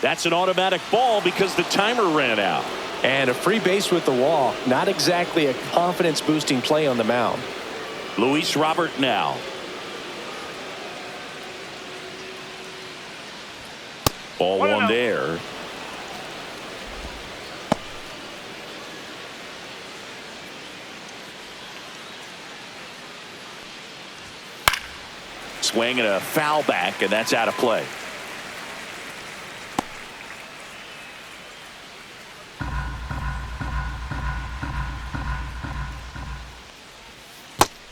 That's an automatic ball because the timer ran out. And a free base with the walk. Not exactly a confidence-boosting play on the mound. Luis Robert now. Ball one there. Swing and a foul back, and that's out of play.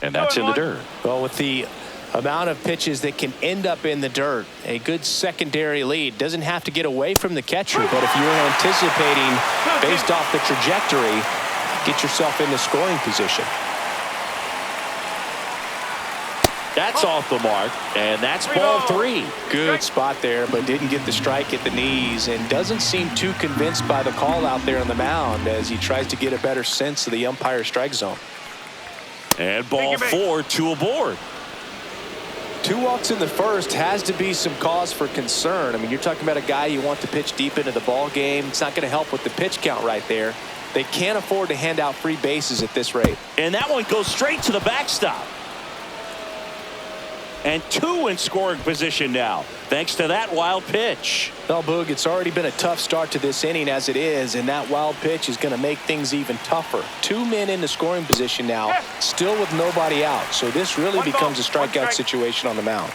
And that's in the dirt. Well, with the amount of pitches that can end up in the dirt, a good secondary lead. Doesn't have to get away from the catcher, but if you were anticipating based off the trajectory, get yourself into scoring position. That's off the mark, and that's ball three. Good spot there, but didn't get the strike at the knees and doesn't seem too convinced by the call out there on the mound as he tries to get a better sense of the umpire's strike zone. And ball four, two aboard. 2 walks in the first has to be some cause for concern. I mean, you're talking about a guy you want to pitch deep into the ball game. It's not going to help with the pitch count right there. They can't afford to hand out free bases at this rate. And that one goes straight to the backstop. And 2 in scoring position now, thanks to that wild pitch. Well, Boog, it's already been a tough start to this inning as it is, and that wild pitch is going to make things even tougher. 2 men in the scoring position now, still with nobody out. So this really becomes a strikeout situation on the mound.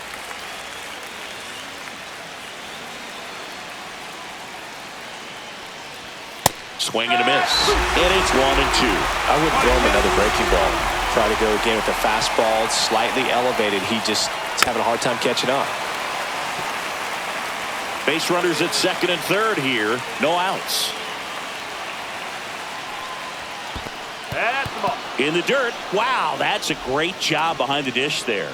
Swing and a miss. And it's 1-2. I wouldn't throw him another breaking ball. Try to go again with the fastball, slightly elevated. He just is having a hard time catching up. Base runners at second and third here. No outs. That's the ball. In the dirt. Wow, that's a great job behind the dish there.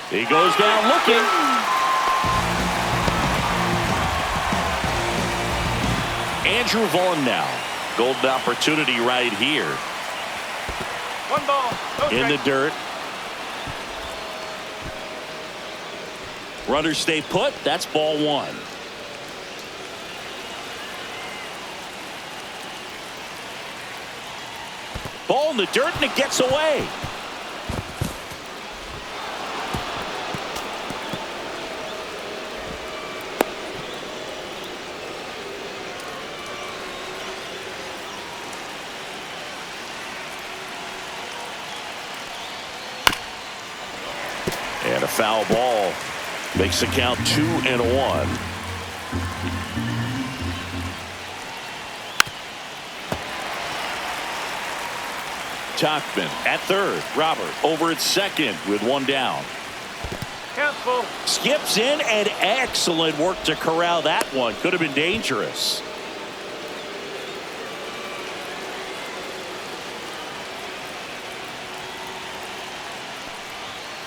He goes down looking. Andrew Vaughn now. Golden opportunity right here. 1 ball. In the dirt. Runners stay put. That's ball 1. Ball in the dirt, and it gets away. And a foul ball makes the count 2-1. Tachman at third. Robert over at second with 1 down. Careful. Skips in, and excellent work to corral that one. Could have been dangerous.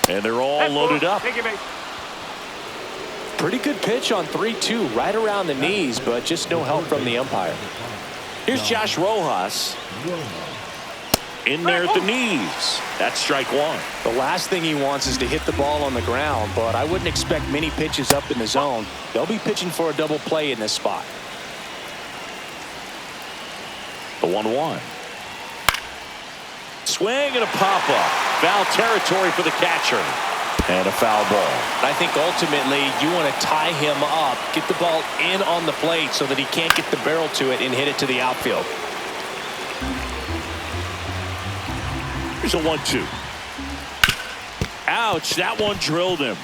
And they're all loaded up. Pretty good pitch on 3-2, right around the knees, but just no help from the umpire. Here's Josh Rojas. In there at the knees. That's strike 1. The last thing he wants is to hit the ball on the ground, but I wouldn't expect many pitches up in the zone. They'll be pitching for a double play in this spot. The 1-1. Swing and a pop-up. Foul territory for the catcher. And a foul ball. I think ultimately you want to tie him up, get the ball in on the plate so that he can't get the barrel to it and hit it to the outfield. Here's a 1-2. Ouch, that one drilled him.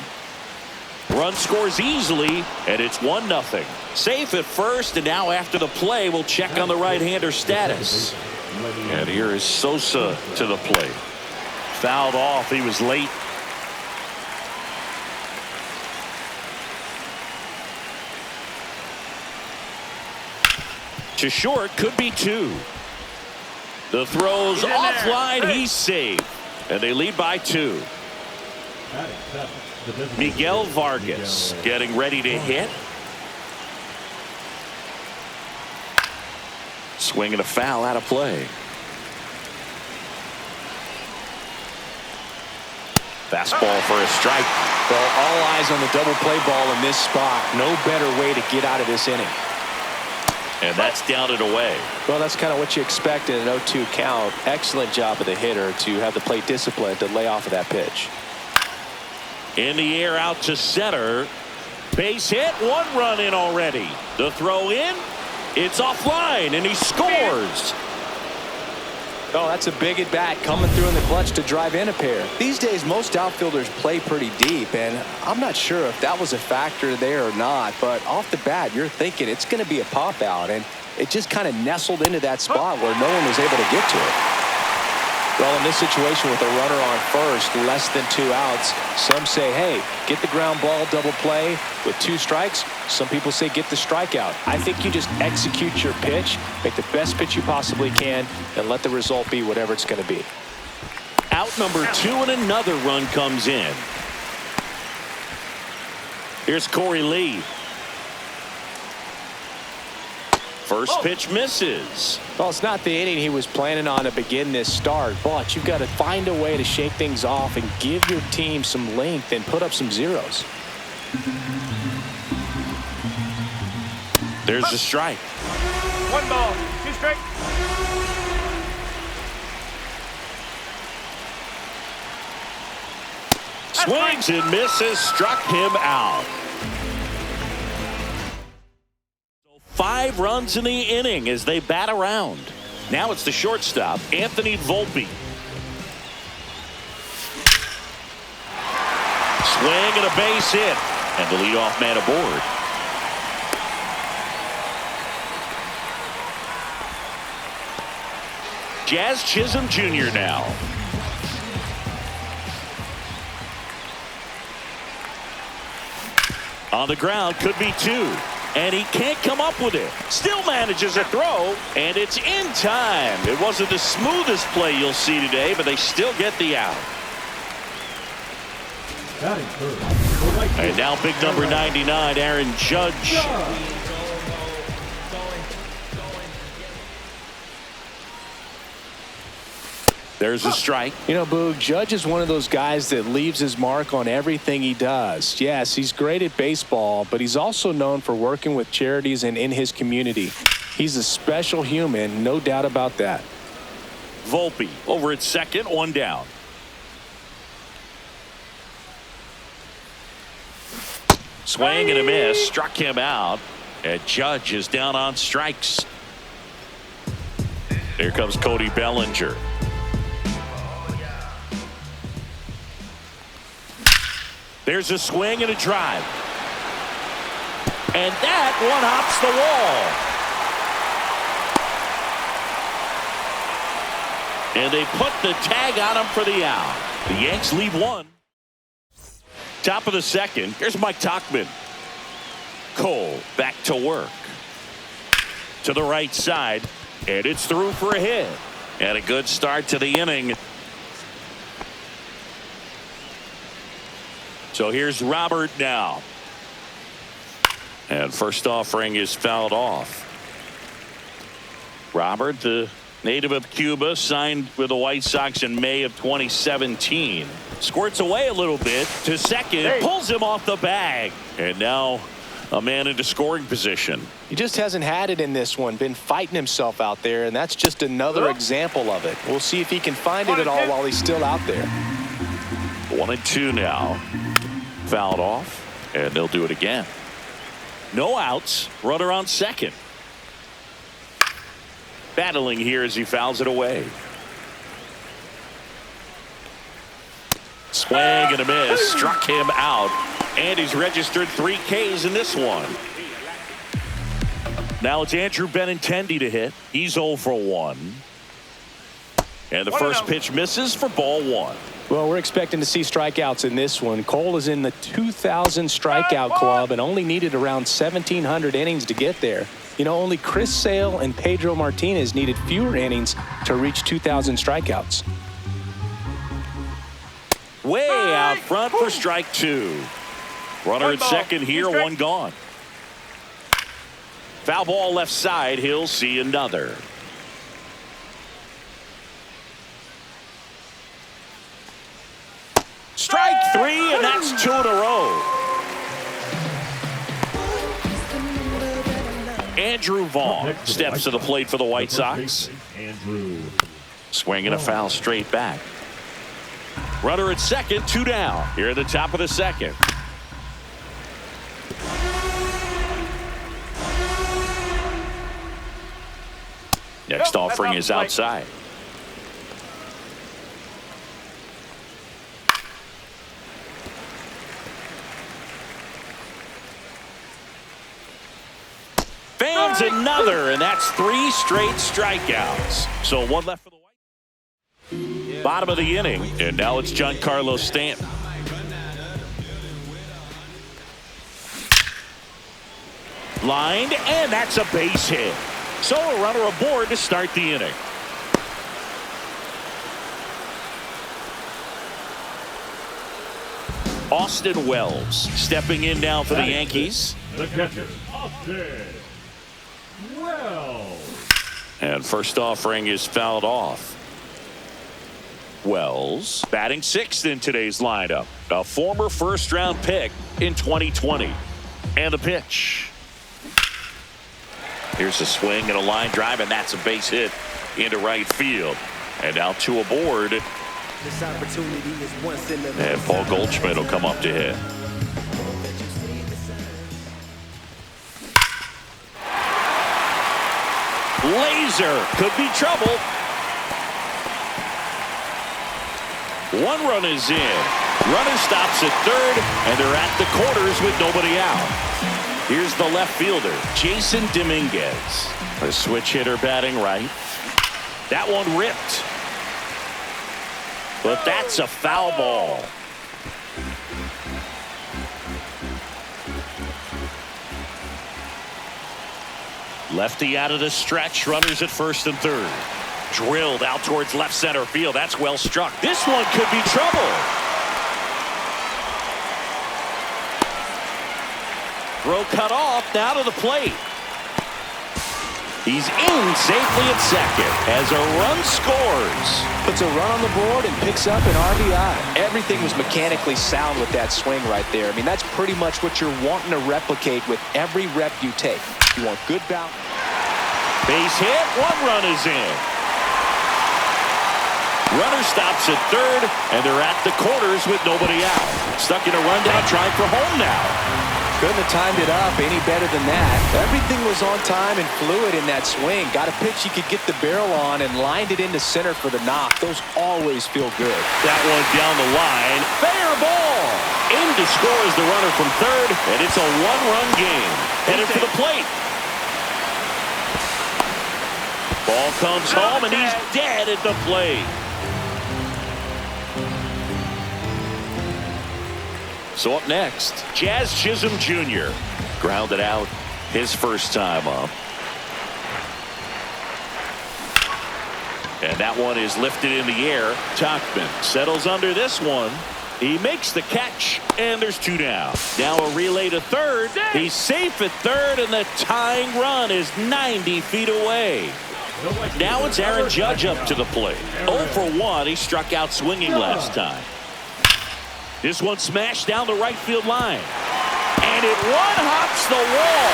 Run scores easily, and it's 1-0. Safe at first, and now after the play, we'll check on the right-hander status. And here is Sosa to the plate. Fouled off. He was late. To short, could be 2. The throw's offline. He's safe. And they lead by 2. Miguel Vargas getting ready to hit. Swing and a foul out of play. Fastball for a strike. Well, all eyes on the double play ball in this spot. No better way to get out of this inning. And that's down and away. Well, that's kind of what you expect in an 0-2 count. Excellent job of the hitter to have the plate discipline to lay off of that pitch. In the air out to center. Base hit. 1 run in already. The throw in. It's offline and he scores. Oh, that's a big at bat coming through in the clutch to drive in a pair. These days, most outfielders play pretty deep, and I'm not sure if that was a factor there or not, but off the bat, you're thinking it's going to be a pop out, and it just kind of nestled into that spot where no one was able to get to it. Well, in this situation with a runner on first, less than 2 outs, some say, hey, get the ground ball, double play with 2 strikes. Some people say get the strikeout. I think you just execute your pitch, make the best pitch you possibly can, and let the result be whatever it's going to be. Out number 2 and another run comes in. Here's Corey Lee. First pitch misses. Well, it's not the inning he was planning on to begin this start, but you've got to find a way to shake things off and give your team some length and put up some zeros. There's the strike. 1 ball, 2 strikes. Swings and misses. Struck him out. 5 runs in the inning as they bat around. Now it's the shortstop, Anthony Volpe. Swing and a base hit. And the leadoff man aboard. Jazz Chisholm Jr. now. On the ground, could be 2. And he can't come up with it. Still manages a throw, and it's in time. It wasn't the smoothest play you'll see today, but they still get the out. And now big number 99, Aaron Judge. There's a strike. You know, Boog, Judge is one of those guys that leaves his mark on everything he does. Yes, he's great at baseball, but he's also known for working with charities and in his community. He's a special human, no doubt about that. Volpe over at second, 1 down. Swing and a miss, struck him out. And Judge is down on strikes. Here comes Cody Bellinger. There's a swing and a drive. And that one hops the wall. And they put the tag on him for the out. The Yanks lead 1. Top of the second. Here's Mike Tauchman. Cole back to work. To the right side. And it's through for a hit. And a good start to the inning. So here's Robert now. And first offering is fouled off. Robert, the native of Cuba, signed with the White Sox in May of 2017. Squirts away a little bit to second, pulls him off the bag. And now a man into scoring position. He just hasn't had it in this one, been fighting himself out there, and that's just another example of it. We'll see if he can find it at all while he's still out there. 1-2 now. Fouled off, and they'll do it again. No outs, runner on second. Battling here as he fouls it away. Swing and a miss, struck him out, and he's registered 3 Ks in this one. Now it's Andrew Benintendi to hit. He's 0 for 1. And the first pitch misses for ball 1. Well, we're expecting to see strikeouts in this one. Cole is in the 2,000 strikeout club and only needed around 1,700 innings to get there. You know, only Chris Sale and Pedro Martinez needed fewer innings to reach 2,000 strikeouts. Way out front for strike 2. Runner at second here, 1 gone. Foul ball left side. He'll see another. Strike. 3, and that's 2 in a row. Andrew Vaughn steps to the plate for the White Sox. Swinging a foul straight back. Runner at second, 2 down. Here at the top of the second. Next offering is outside. Fans another, and that's 3 straight strikeouts. So 1 left for the White. Bottom of the inning, and now it's Giancarlo Stanton. Lined, and that's a base hit. So a runner aboard to start the inning. Austin Wells stepping in now for the Yankees. The catcher, Austin Wells. And first offering is fouled off. Wells batting 6th in today's lineup. A former first-round pick in 2020. And the pitch. Here's a swing and a line drive, and that's a base hit into right field. And now 2 aboard. This opportunity is once in a And Paul Goldschmidt will come up to hit. Laser could be trouble. 1 run is in. Runner stops at third, and they're at the corners with nobody out. Here's the left fielder, Jason Dominguez. A switch hitter batting right. That one ripped. But that's a foul ball. Lefty out of the stretch. Runners at first and third. Drilled out towards left center field. That's well struck. This one could be trouble. Throw cut off. Now to the plate. He's in safely at second as a run scores. Puts a run on the board and picks up an RBI. Everything was mechanically sound with that swing right there. I mean, that's pretty much what you're wanting to replicate with every rep you take. You want good bounce. Base hit. 1 run is in. Runner stops at third, and they're at the corners with nobody out. Stuck in a rundown, trying for home now. Couldn't have timed it up any better than that. Everything was on time and fluid in that swing. Got a pitch you could get the barrel on and lined it into center for the knock. Those always feel good. That one down the line. Fair ball. In to score is the runner from third, and it's a 1-run game. Headed for the plate. Ball comes home, and he's dead at the plate. So up next, Jazz Chisholm Jr. grounded out his first time up. And that one is lifted in the air. Tachman settles under this one. He makes the catch, and there's 2 down. Now a relay to third. He's safe at third, and the tying run is 90 feet away. Now it's Aaron Judge up to the plate. 0 for 1. He struck out swinging last time. This one smashed down the right field line. And it one-hops the wall.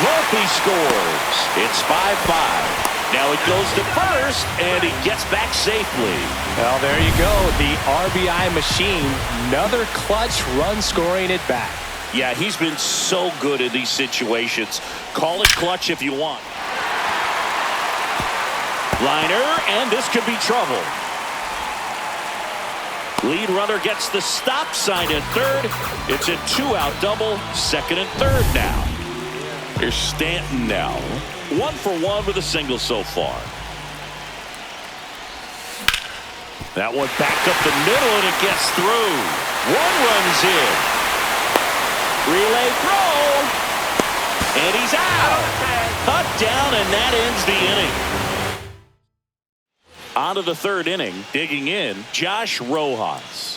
Volpe scores. It's 5-5. Now it goes to first, and he gets back safely. Well, there you go. The RBI machine. Another clutch run scoring it back. Yeah, he's been so good in these situations. Call it clutch if you want. Liner, and this could be trouble. Lead runner gets the stop sign at third. It's a 2-out double, second and third now. Here's Stanton now. 1 for 1 with a single so far. That one back up the middle, and it gets through. 1 runs in. Relay throw. And he's out. Cut down, and that ends the inning. On to the third inning, digging in, Josh Rojas.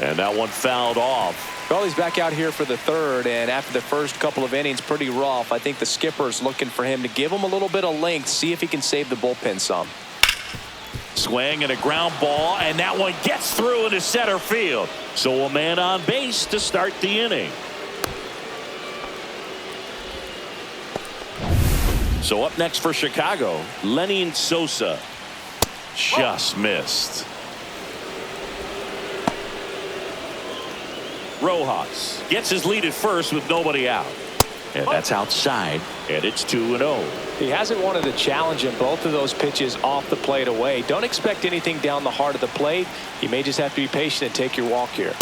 And that one fouled off. Well, he's back out here for the third, and after the first couple of innings, pretty rough. I think the skipper's looking for him to give him a little bit of length, see if he can save the bullpen some. Swing and a ground ball, and that one gets through into center field. So a man on base to start the inning. So up next for Chicago, Lenny Sosa. Just missed. Rojas gets his lead at first with nobody out. And that's outside, and it's 2-0. He hasn't wanted a challenge in both of those pitches off the plate away. Don't expect anything down the heart of the plate. You may just have to be patient and take your walk here.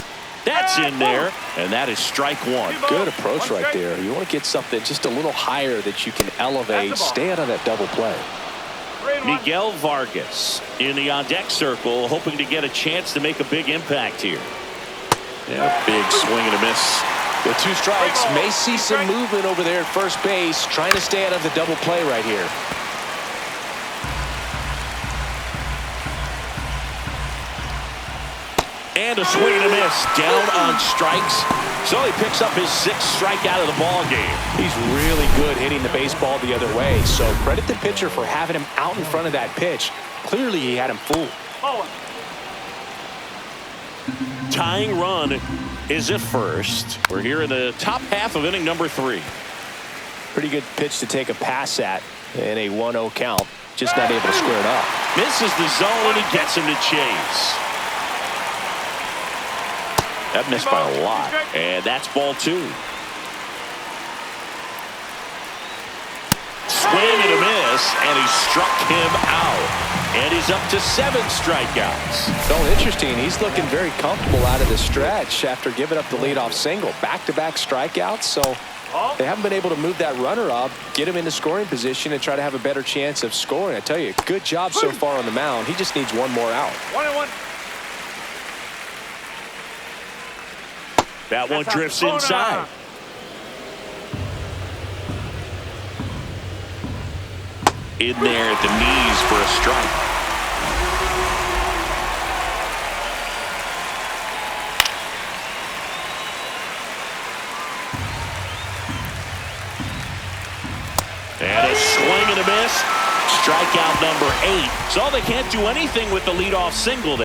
That's in there, and that is strike one. Good approach right there. You want to get something just a little higher that you can elevate. Stay out of that double play. Miguel Vargas in the on-deck circle, hoping to get a chance to make a big impact here. Yeah, big swing and a miss. With 2 strikes, may see some movement over there at first base, trying to stay out of the double play right here. And a swing and a miss, down on strikes. So he picks up his 6th strikeout of the ball game. He's really good hitting the baseball the other way, so credit the pitcher for having him out in front of that pitch. Clearly he had him fooled. Tying run is at first. We're here in the top half of inning number 3. Pretty good pitch to take a pass at in a 1-0 count. Just not able to square it up. Misses the zone, and he gets him to chase. That missed by a lot, and that's ball 2. Swing and a miss, and he struck him out. And he's up to 7 strikeouts. So interesting. He's looking very comfortable out of the stretch after giving up the leadoff single. Back-to-back strikeouts, so they haven't been able to move that runner up, get him into scoring position, and try to have a better chance of scoring. I tell you, good job so far on the mound. He just needs one more out. 1-1. That one drifts inside. In there at the knees for a strike. And a swing and a miss. Strikeout number 8. So they can't do anything with the leadoff single.